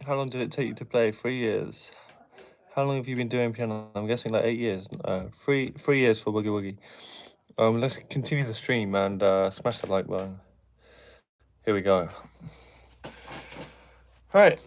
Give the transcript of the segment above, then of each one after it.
How long did it take you to play? 3 years. How long have you been doing piano? I'm guessing like 8 years. Three years for Boogie Woogie. Let's continue the stream and smash the like button. Here we go. All right.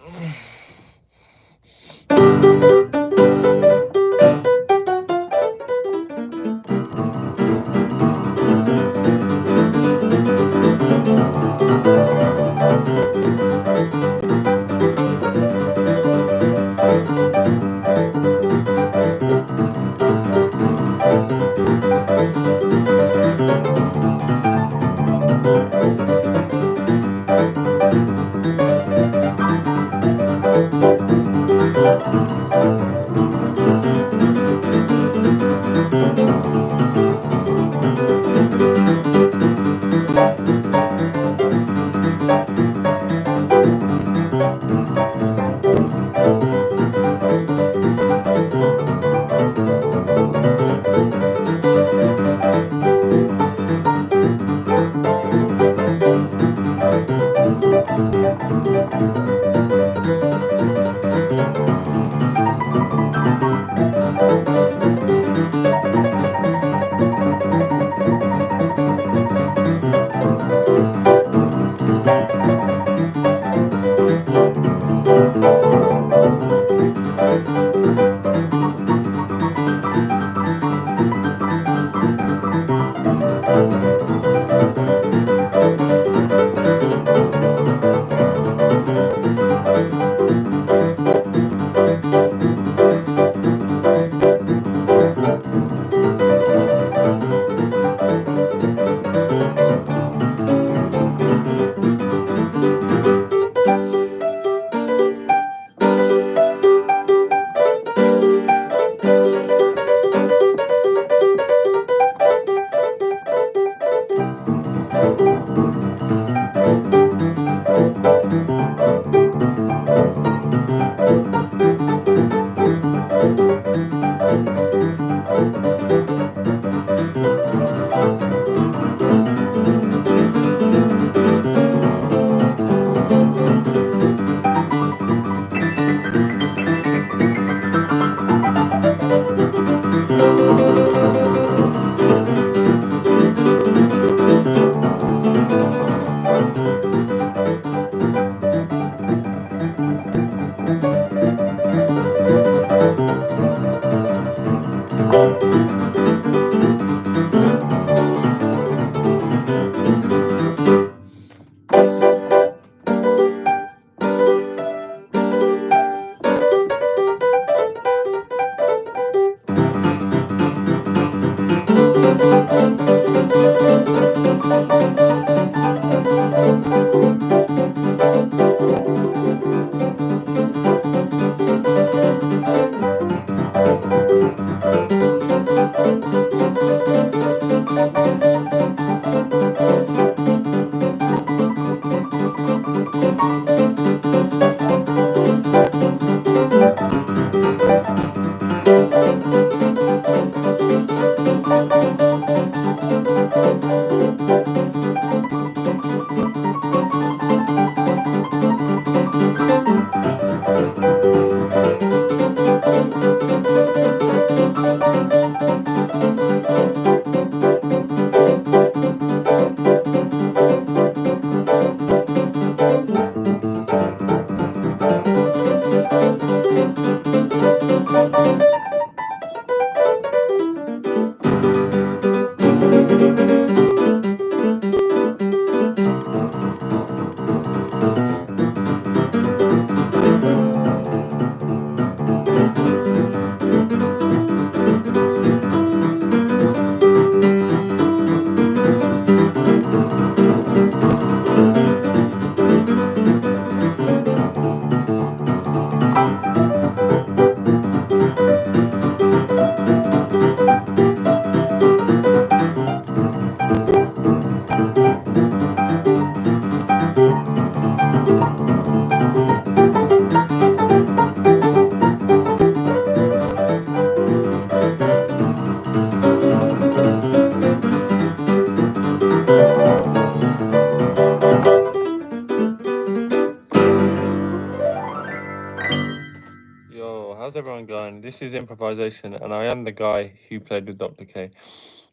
Yo, how's everyone going? This is Improvisation, and I am the guy who played with Dr. K.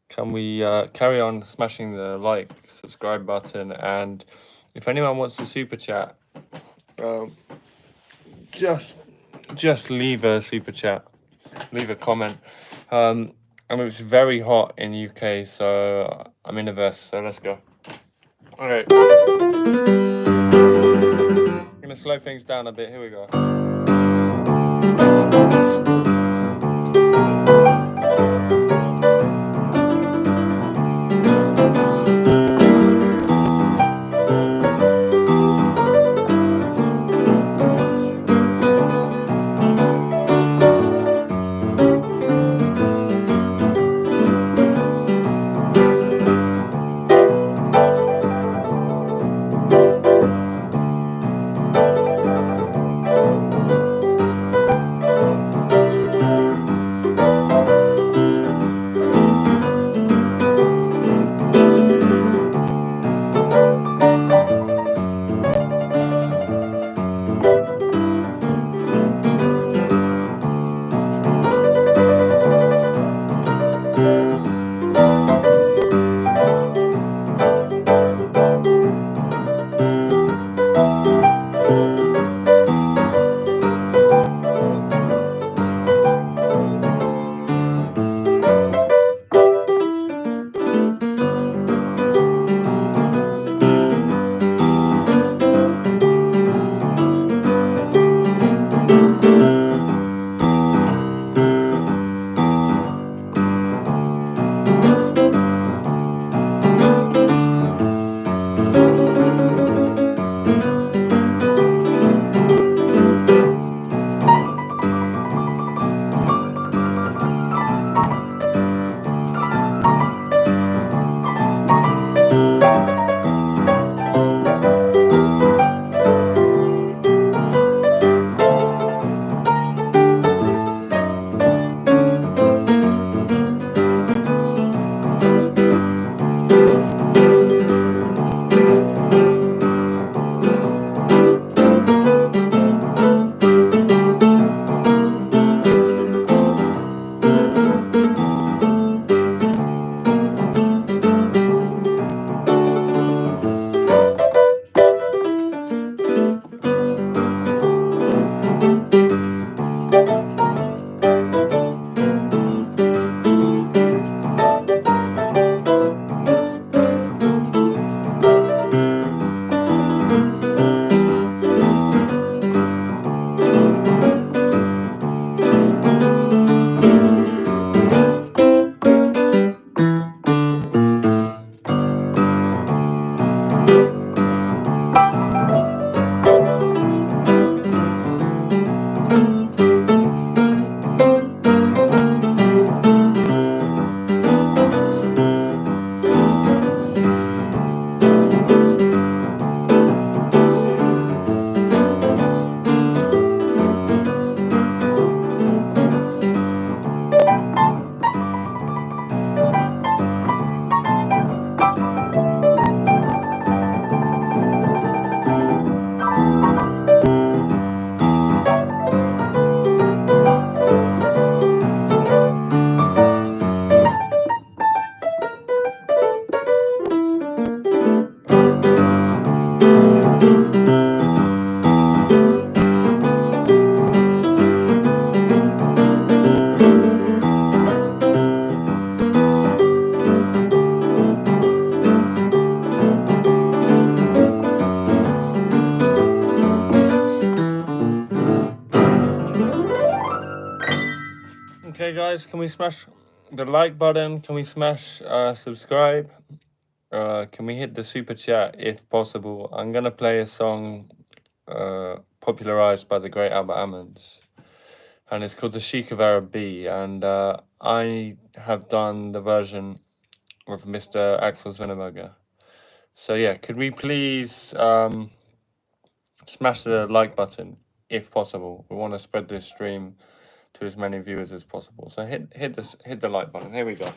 Can we carry on smashing the like, subscribe button, and if anyone wants to super chat, um, just leave a super chat, leave a comment. It's very hot in UK, so I'm in a verse. So let's go. All right. slow things down a bit. Here we go. Okay, guys, can we smash the like button? Can we smash subscribe? Can we hit the super chat if possible? I'm gonna play a song popularized by the great Albert Ammons, and it's called the Sheik of Arab B, and I have done the version of Mr. Axel Zwinnenberger. So yeah, could we please smash the like button if possible? We want to spread this stream to as many viewers as possible. So hit the like button. Here we go.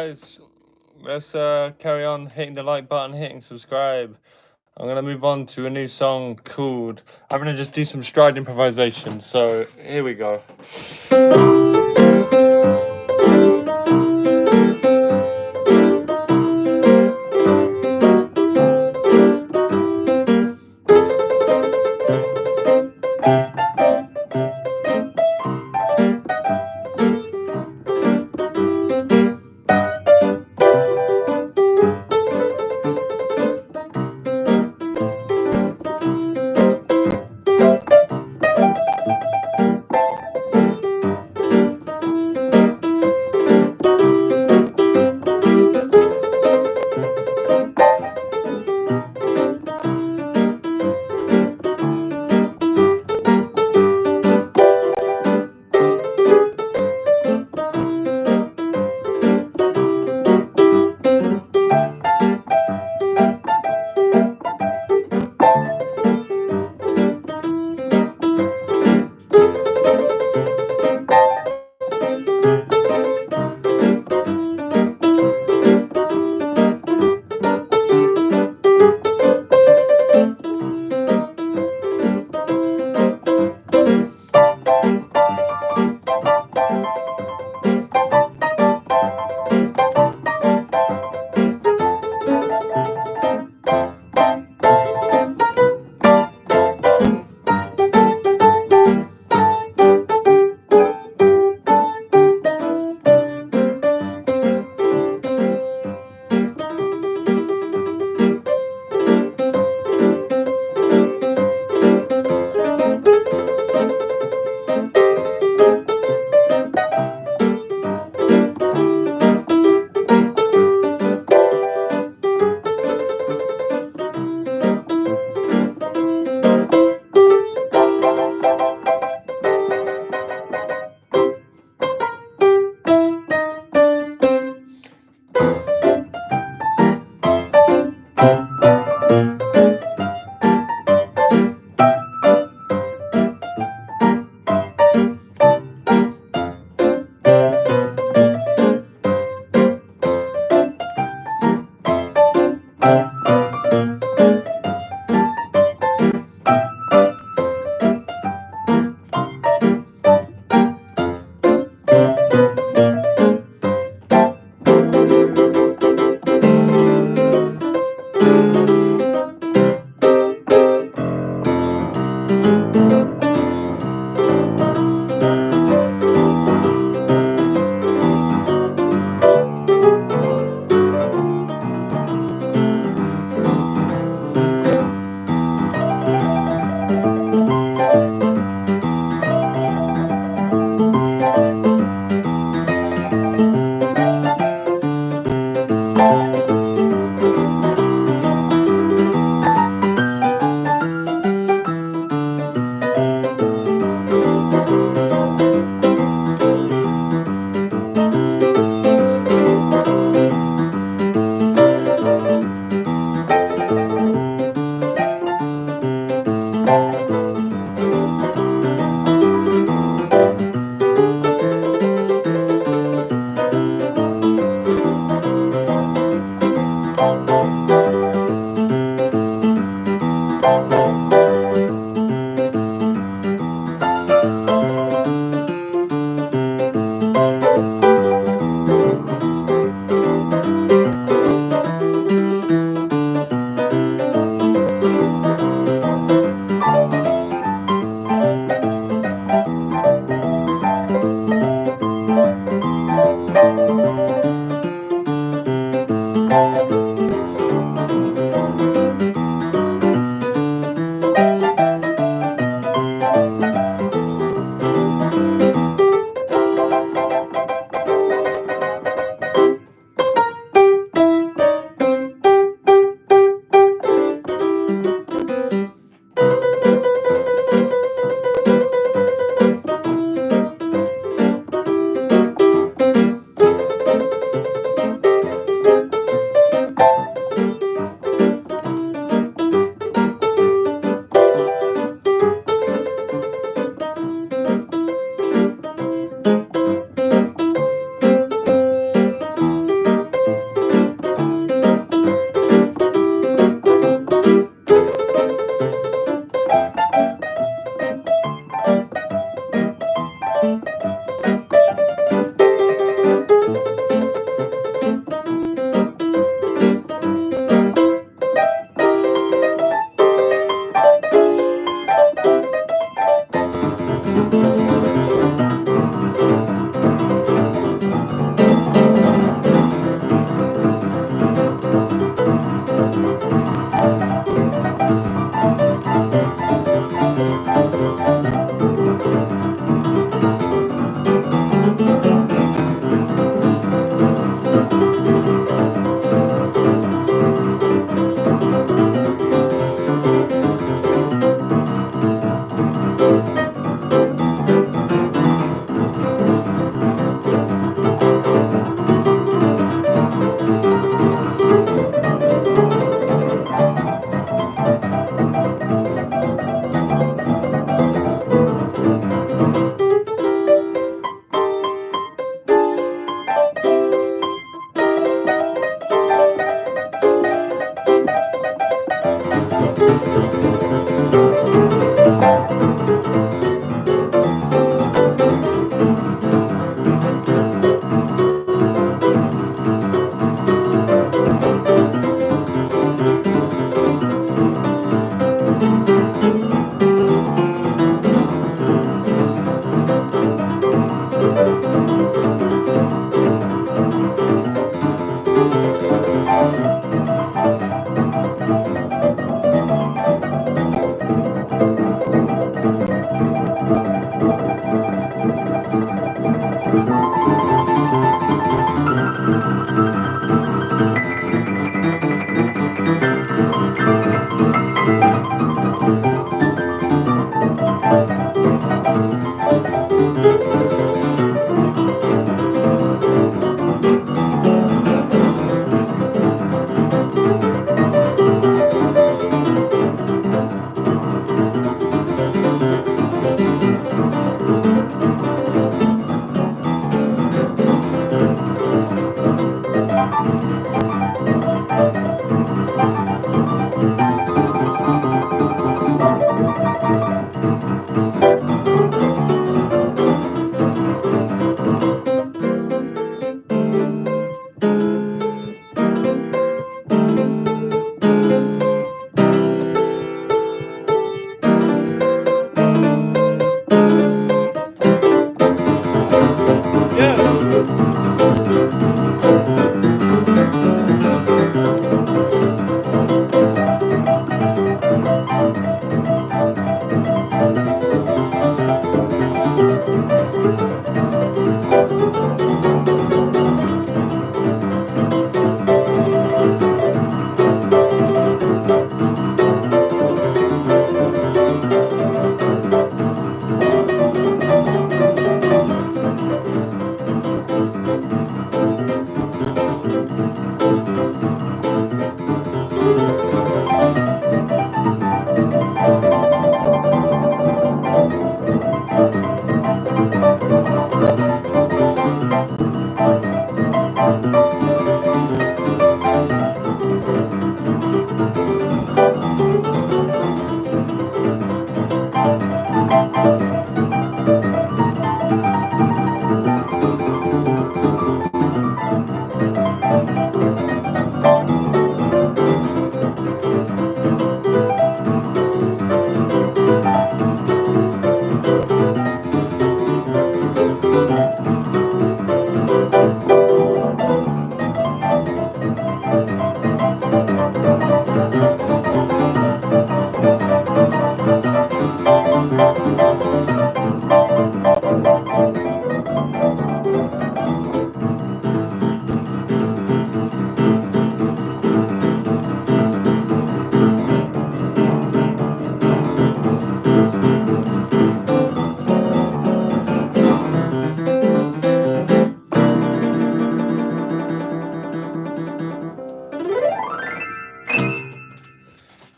guys. Let's carry on hitting the like button, hitting subscribe. I'm gonna move on to a new song called. I'm gonna just do some stride improvisation. So here we go.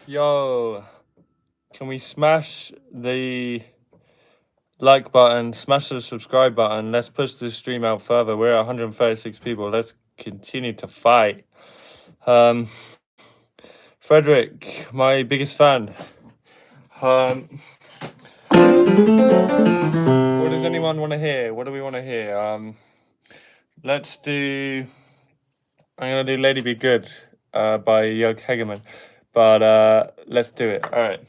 Yo, can we smash the like button, smash the subscribe button? Let's push this stream out further. We're at 136 people. Let's continue to fight. Frederick, my biggest fan. What does anyone want to hear? What do we want to hear? Let's do. I'm gonna do "Lady Be Good" by Jörg Hegemann, but let's do it. All right.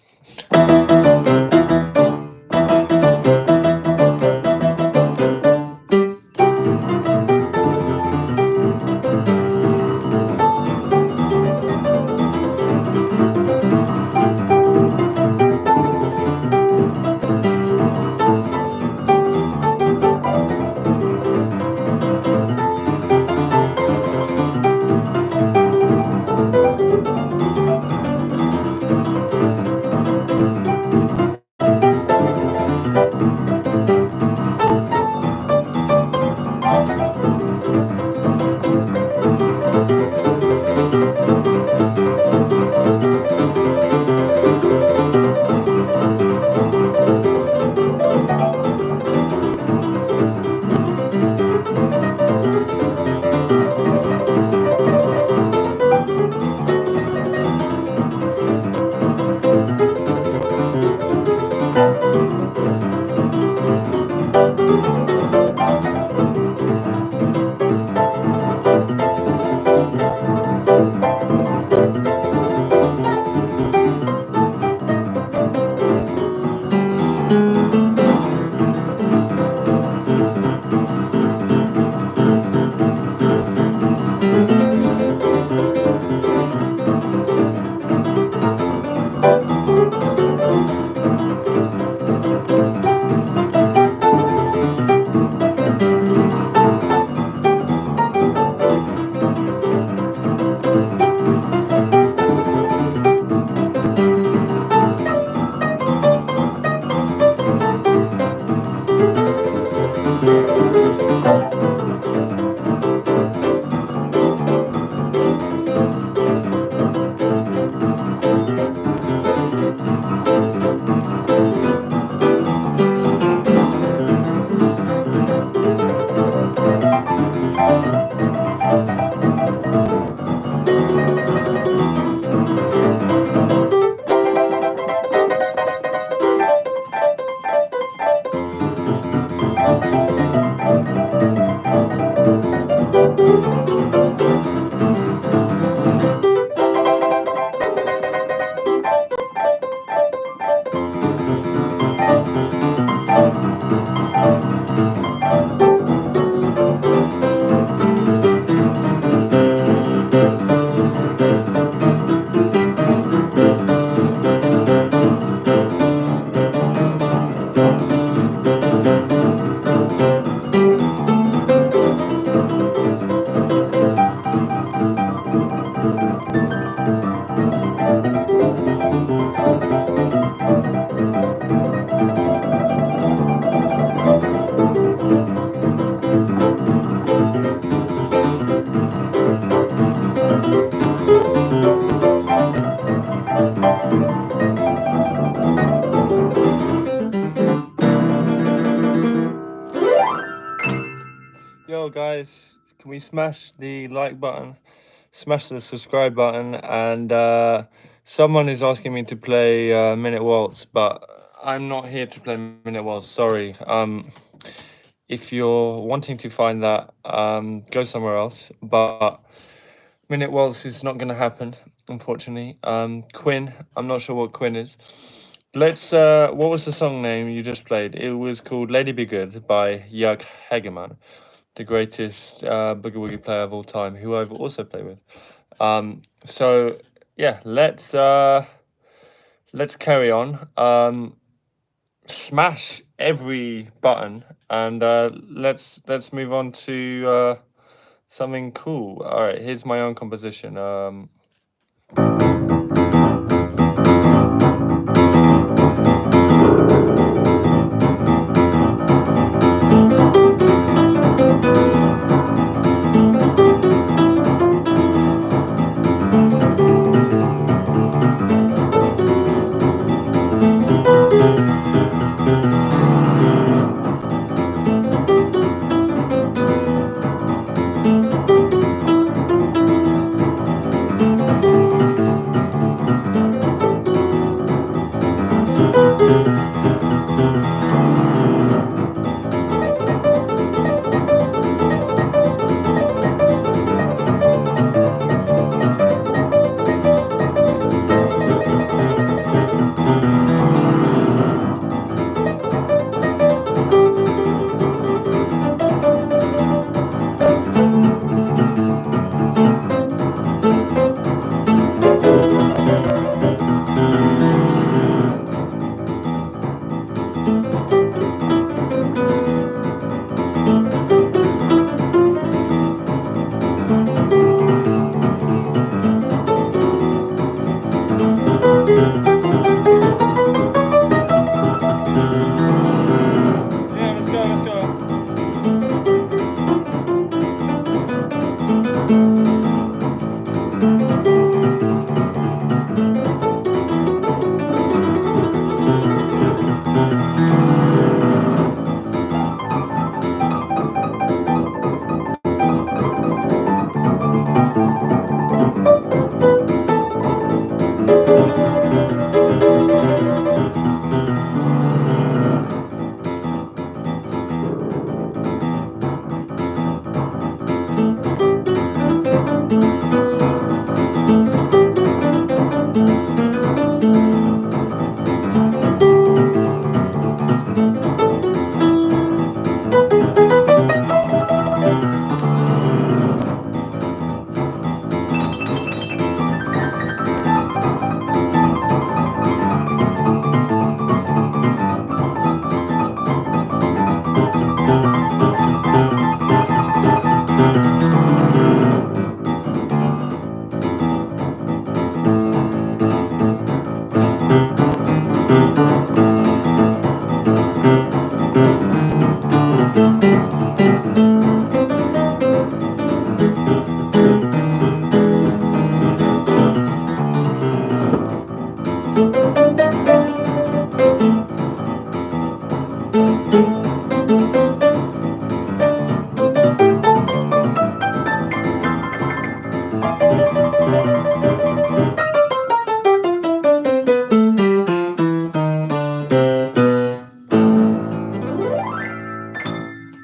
yo, guys, can we smash the like button, smash the subscribe button, and someone is asking me to play Minute Waltz, but I'm not here to play Minute Waltz. Sorry. If you're wanting to find that, go somewhere else. But Minute Waltz is not going to happen, unfortunately. Quinn, I'm not sure what Quinn is. Let's, what was the song name you just played? It was called Lady Be Good by Jörg Hegemann, the greatest Boogie Woogie player of all time, who I've also played with. So, yeah, let's carry on. Smash every button, and let's move on to something cool. All right, here's my own composition. Yeah, let's go, let's go.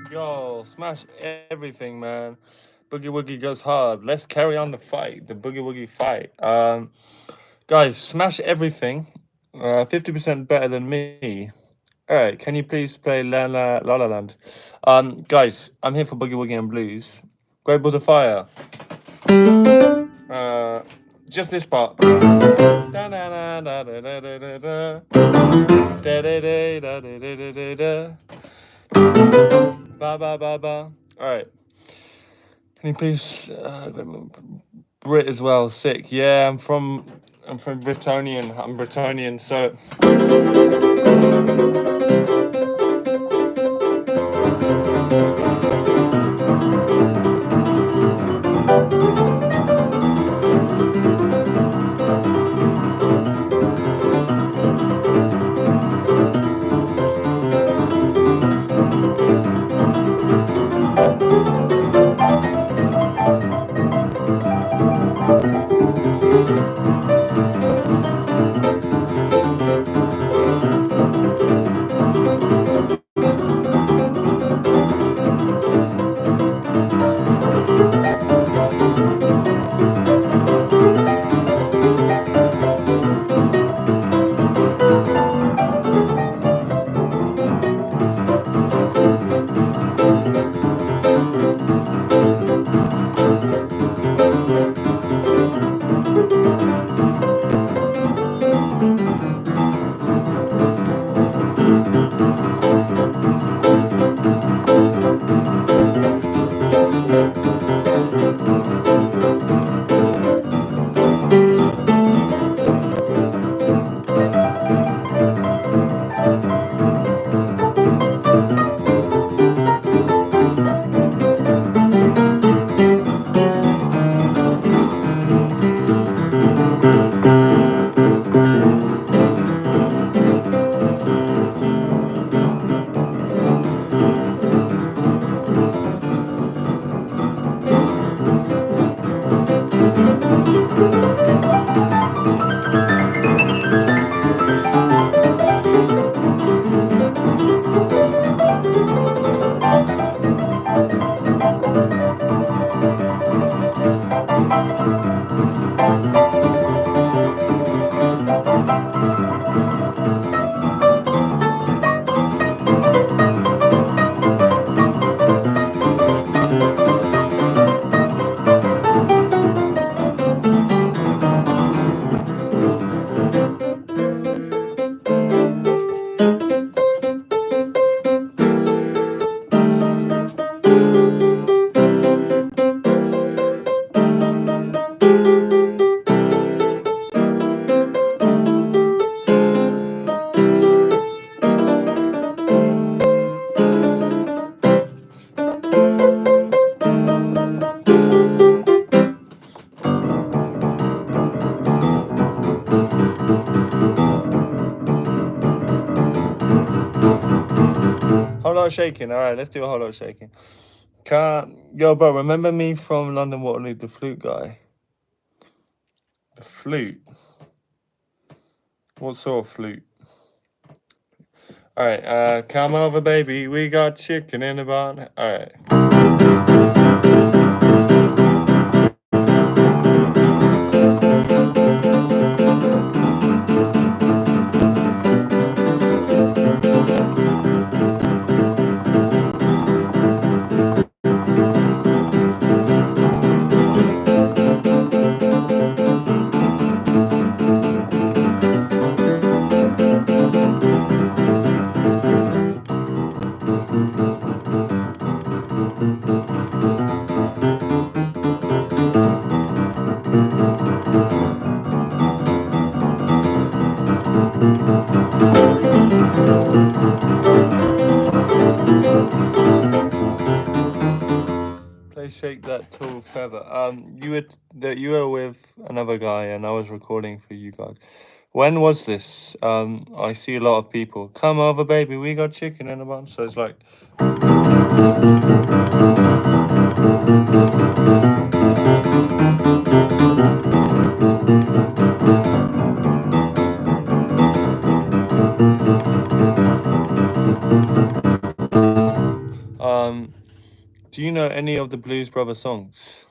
Yo, smash everything, man. Boogie Woogie goes hard. Let's carry on the fight, the Boogie Woogie fight. Guys, smash everything. 50% better than me. All right, can you please play La La La La Land? Guys, I'm here for Boogie Woogie and Blues. Great Balls of Fire. Just this part. Ba ba ba ba. All right. Can you please Brit as well? Sick. Yeah, I'm from Britonian. I'm Britonian, so. lot of shaking. All right, let's do a whole lot of shaking. Yo, bro, remember me from London Waterloo, the flute guy? The flute? What sort of flute? All right, come over, baby. We got chicken in the barn. All right. Play Shake That Tall Feather. You were with another guy, and I was recording for you guys. When was this? I see a lot of people. Come over, baby. We got chicken in the bun. So it's like. Do you know any of the Blues Brothers songs?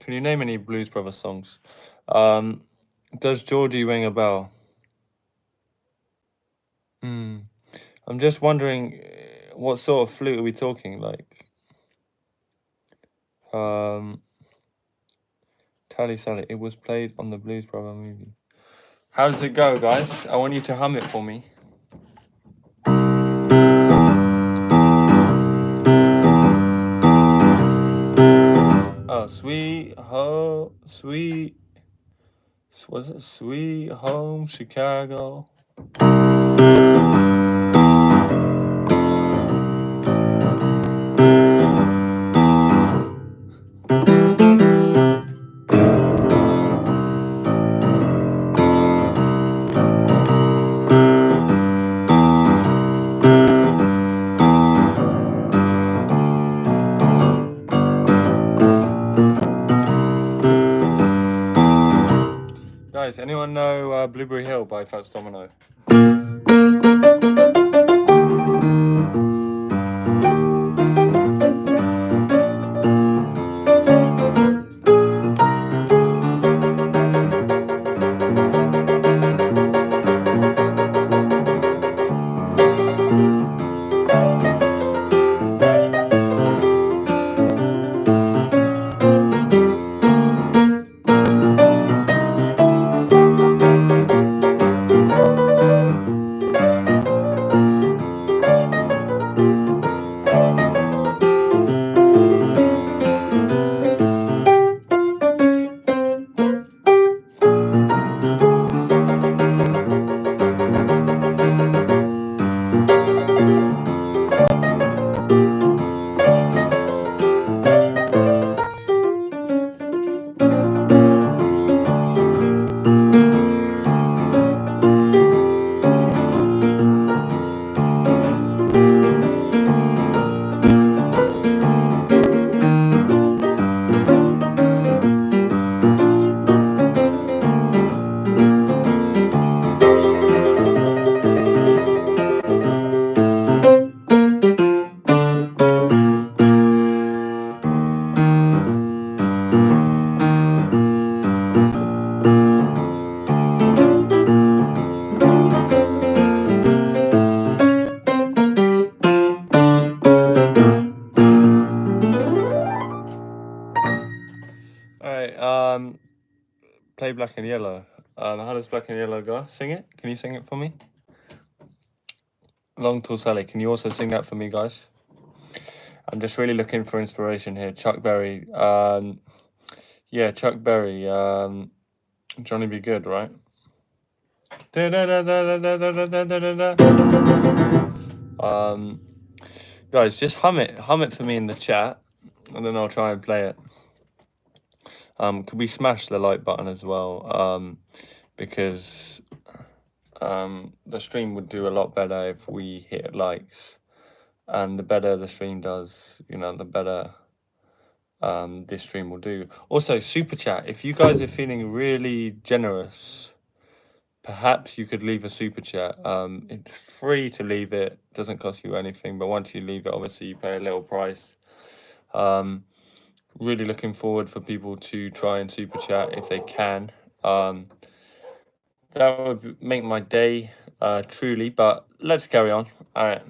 Can you name any Blues Brothers songs? Does Georgie ring a bell? I'm just wondering, what sort of flute are we talking? Like, Tally Sally. It was played on the Blues Brother movie. How does it go, guys? I want you to hum it for me. Oh, Sweet Home Chicago? Guys, anyone know Blueberry Hill by Fats Domino? Alright, play Black and Yellow. How does Black and Yellow go? Sing it? Can you sing it for me? Long Tall Sally, can you also sing that for me, guys? I'm just really looking for inspiration here. Chuck Berry. Yeah, Chuck Berry. Johnny Be Good, right? Guys, just hum it for me in the chat, and then I'll try and play it. Could we smash the like button as well? Because the stream would do a lot better if we hit likes. and the better the stream does, the better this stream will do. Also, super chat. If you guys are feeling really generous, perhaps you could leave a super chat. It's free to leave it, doesn't cost you anything, but once you leave it, obviously you pay a little price. Really looking forward for people to try and super chat if they can. That would make my day, truly, but let's carry on. All right.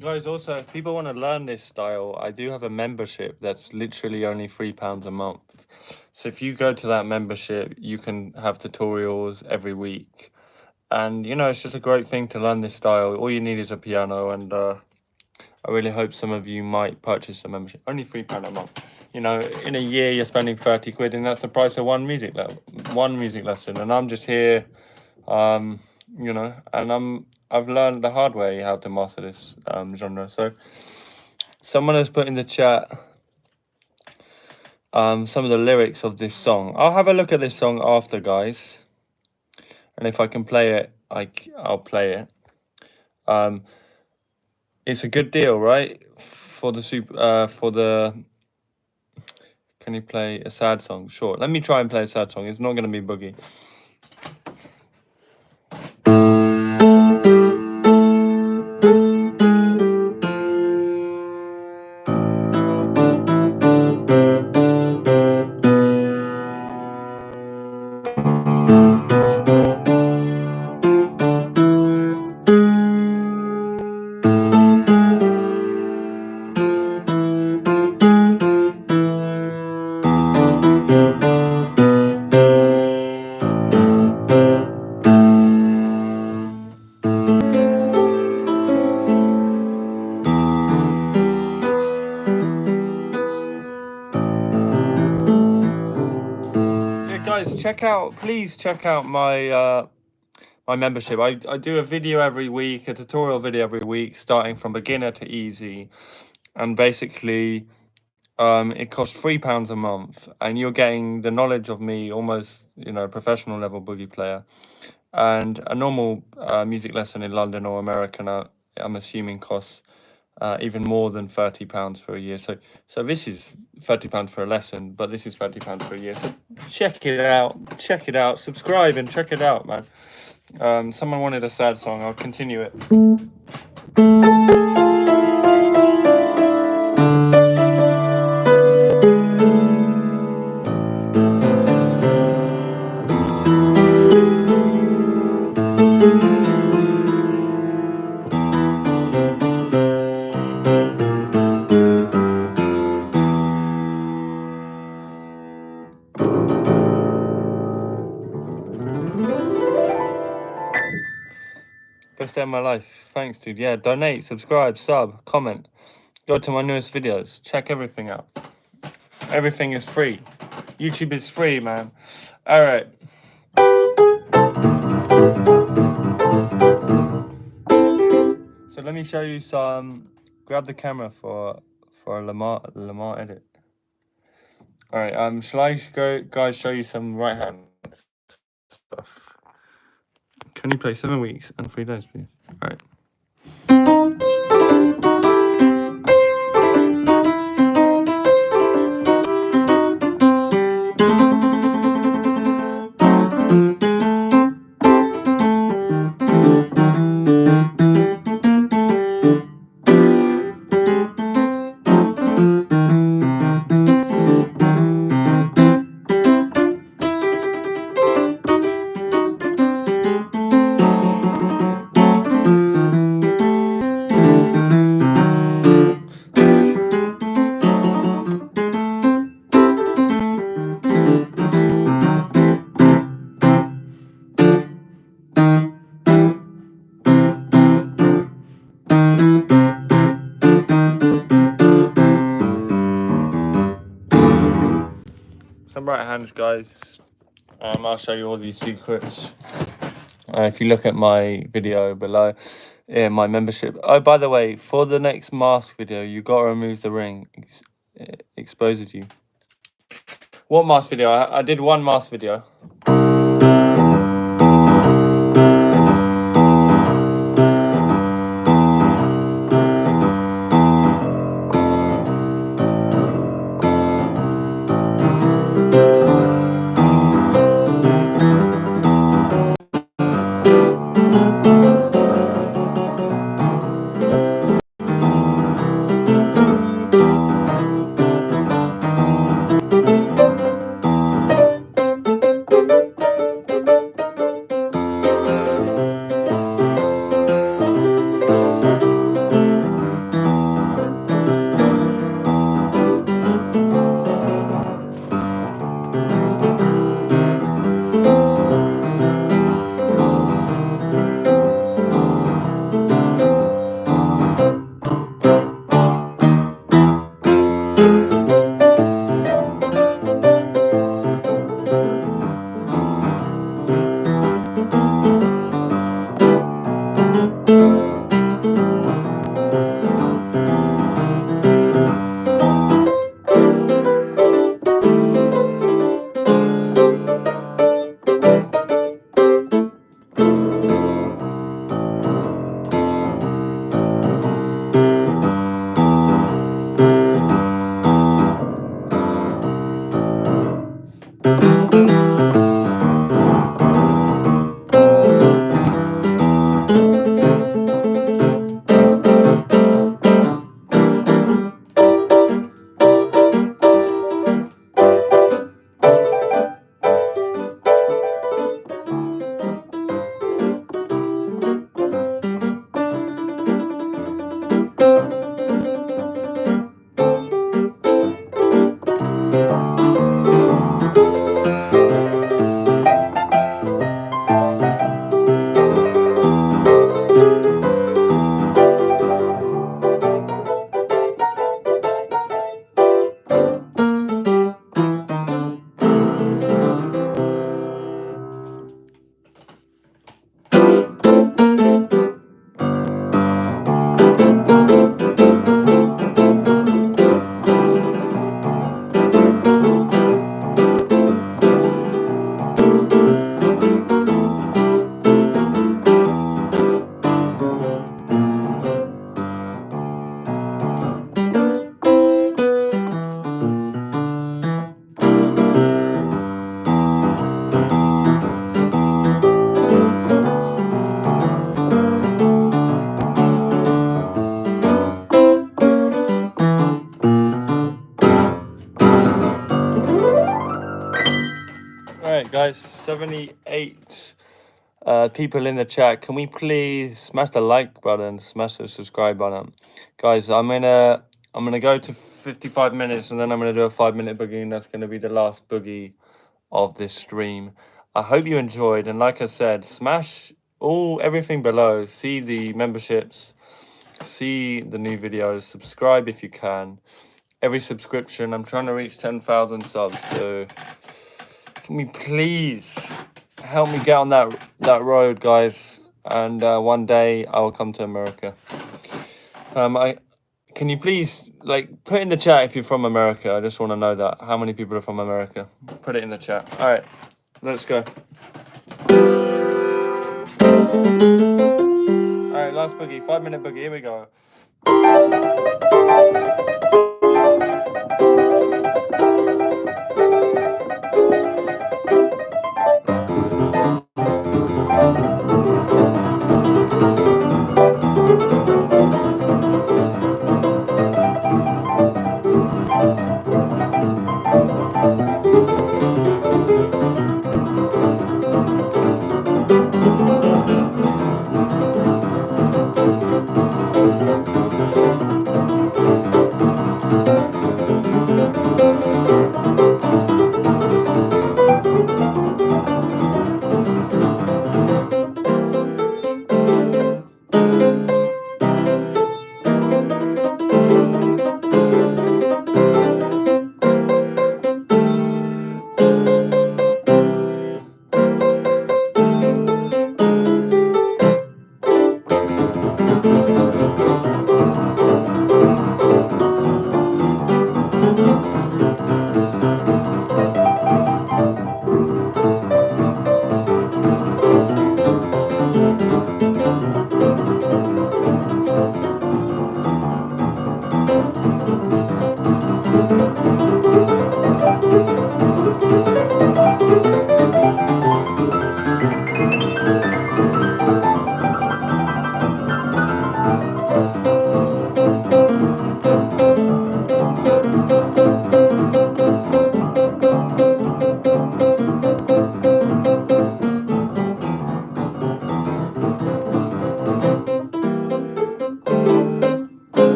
Guys, also, if people want to learn this style, I do have a membership that's literally only £3 a month. So if you go to that membership, you can have tutorials every week. And, it's just a great thing to learn this style. All you need is a piano, and I really hope some of you might purchase a membership. Only £3 a month. In a year, you're spending 30 quid, and that's the price of one music lesson. And I'm just here, and I've learned the hard way how to master this genre. So someone has put in the chat some of the lyrics of this song. I'll have a look at this song after, guys, and if I can play it, I'll play it. It's a good deal, right? Can you play a sad song? Sure. Let me try and play a sad song. It's not going to be Boogie. Guys, please check out my my membership. I do a video every week, a tutorial video every week, starting from beginner to easy, and basically it costs £3 a month, and you're getting the knowledge of me, almost professional level boogie player, and a normal music lesson in London or America, I'm assuming, costs even more than £30 for a year. So this is £30 for a lesson, but this is £30 for a year. So check it out, subscribe and check it out, man. Someone wanted a sad song. I'll continue it. Best day of my life. Thanks, dude. Yeah, donate, subscribe, sub, comment. Go to my newest videos. Check everything out. Everything is free. YouTube is free, man. All right. So let me show you some. Grab the camera for a Lamar edit. All right. Shall I guys show you some right hand stuff? Can you play 7 weeks and 3 days, please? All right. Some right hands, guys. I'll show you all these secrets. If you look at my video below, my membership. Oh, by the way, for the next mask video, you gotta remove the ring. It exposes you. What mask video? I did one mask video. Alright, guys, 78 people in the chat. Can we please smash the like button, smash the subscribe button? Guys, I'm gonna go to 55 minutes and then I'm gonna do a 5-minute boogie, and that's gonna be the last boogie of this stream. I hope you enjoyed, and like I said, smash everything below. See the memberships. see the new videos, subscribe if you can. Every subscription, I'm trying to reach 10,000 subs, so can we please help me get on that road, guys? And one day I will come to America. Can you please put in the chat if you're from America? I just want to know that. How many people are from America? Put it in the chat. All right, let's go. All right, last boogie, 5-minute boogie. Here we go.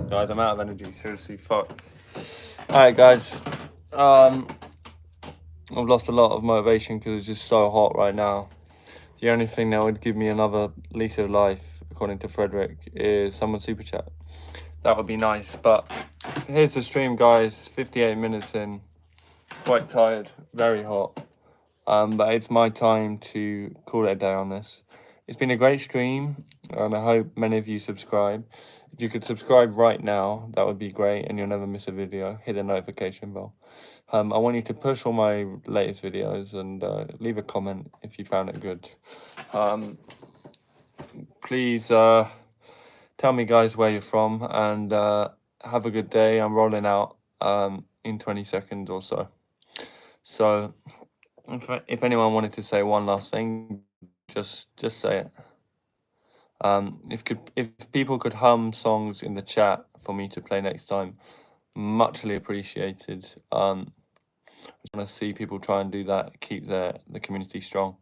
Guys, I'm out of energy. Seriously, fuck. All right, guys. I've lost a lot of motivation because it's just so hot right now. The only thing that would give me another lease of life, according to Frederick, is someone super chat. That would be nice. But here's the stream, guys. 58 minutes in. Quite tired. Very hot. But it's my time to call it a day on this. It's been a great stream, and I hope many of you subscribe. If you could subscribe right now, that would be great, and you'll never miss a video. Hit the notification bell. I want you to push all my latest videos and leave a comment if you found it good. Please tell me, guys, where you're from, and have a good day. I'm rolling out in 20 seconds or so. So if anyone wanted to say one last thing, just say it. If people could hum songs in the chat for me to play next time, muchly appreciated. I just want to see people try and do that, keep the community strong.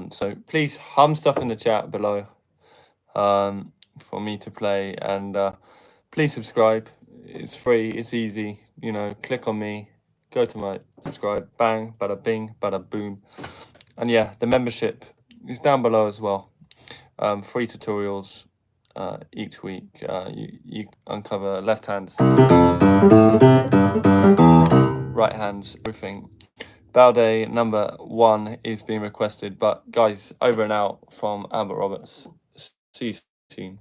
So please hum stuff in the chat below for me to play, and please subscribe. It's free, it's easy, you know, click on me, go to my subscribe, bang, bada bing, bada boom. And yeah, the membership is down below as well. Free tutorials each week. You uncover left hands, right hands, everything. Balde number 1 is being requested. But guys, over and out from Albert Roberts. See you soon.